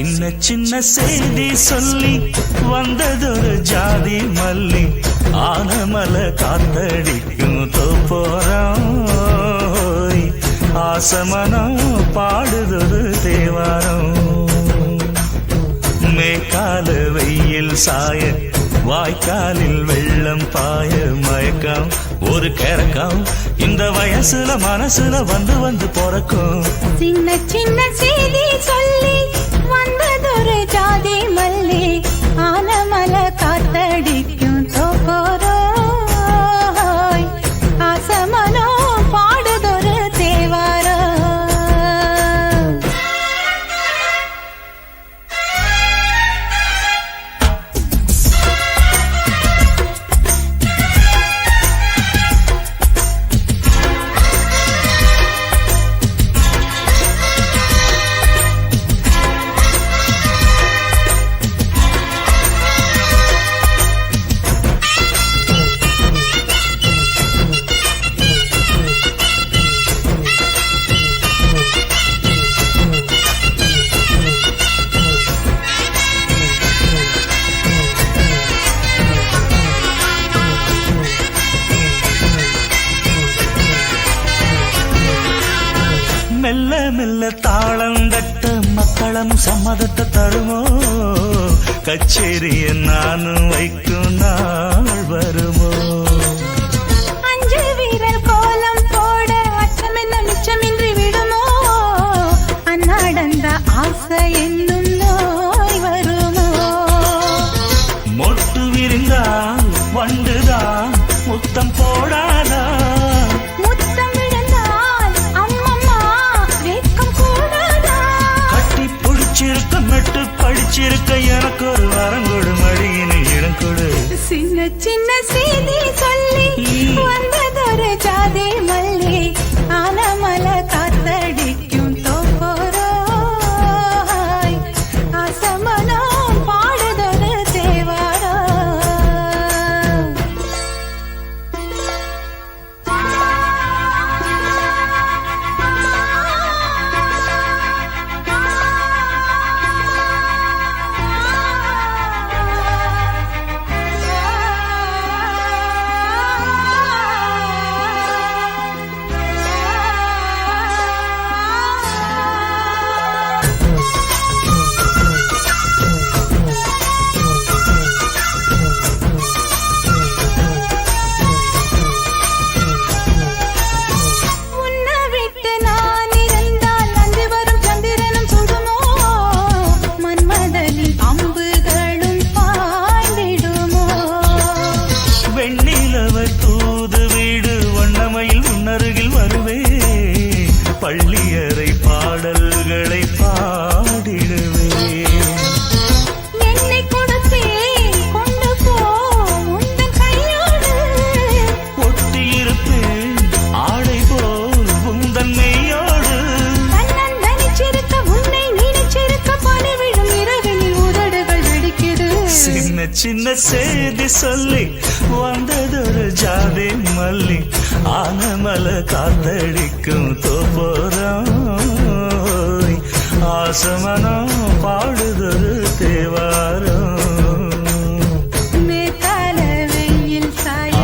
சின்ன சின்ன செய்தி சொல்லி வந்ததொரு ஜாதி மல்லி ஆனமல காத்தடிக்கும் தோப்போரம் ஆசமனம் பாடுதொரு தேவாரம் மேற்கால வெயில் சாய வாய்க்காலில் வெள்ளம் பாய மயக்கம் ஒரு கிறக்கம் இந்த வயசுல மனசுல வந்து வந்து பிறக்கும் சின்ன சின்ன செய்தி சொல்லி வந்ததொரு ஜாதி மல்லி ஆனமல காத்தடிக்கும் தோப்போரோய் ஆசமனோ பாடுதொரு தேவாரோ மெல்ல மெல்ல தாளம் தட்ட மக்களும் சம்மதத்தை தருமோ கச்சேரிய நானும் வைக்கும் நாள் வருமோ அஞ்சு வீரர் கோலம் போட அச்சமென்ன மிச்சமின்றி விடுமோ அந்நாடந்த ஆசை என்னும் நோய் வருமோ மொட்டு விரிந்தால் வண்டுதான் முத்தம் போடாதா முத்தம் விழுந்தால் அம்மம்மா வெட்கம் கூடாதா கட்டி பிடிச்சிருக்க மெட்டு படிச்சிருக்க எனக்கு ஒரு வரங்கொடு மடியின் இடம் கொடு சின்ன சின்ன செய்தி சொல்லி வந்ததொரு ஜாதி மல்லி ஆனமல காத்தடிக்கும் தோப்போரோய் ஆசமனோ பாடுதொரு தேவாரோ உன்னை விட்டு நான் இருந்தால் அன்று வரும் சந்திரனும் சுடுமோ மன்மதனின் அம்புகளும் பாய்ந்திடுமோ வெண்ணிலவ தூது வீடு வண்ணமையில் உன்னருகில் வருவே பள்ளியறை பாடல்களை பாடிடுவே என்னை கொடுத்தேன் கொண்டு போ உந்தன் கையோடு ஒட்டியிருப்பேன் ஆடை போல் உந்தன் மெய்யோடு கண்ணன் நினைச்சிருக்க உன்னை நினைச்சிருக்க பனி விழும் இரவினில் உதடுகள் வெடிக்குது சின்ன சின்ன செய்தி சொல்லி வந்ததொரு ஜாதி மல்லி ஆனமல காத்தடிக்கும் தோப்போரம் ஆசமனம் பாடுதொரு தேவாரம் மேற்கால வெயில் சாய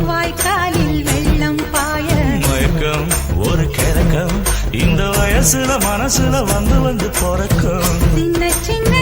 வாய்க்காலில் வெள்ளம் பாய மயக்கம் ஒரு கிறக்கம் இந்த வயசுல மனசுல வந்து வந்து பிறக்கும் சின்ன சின்ன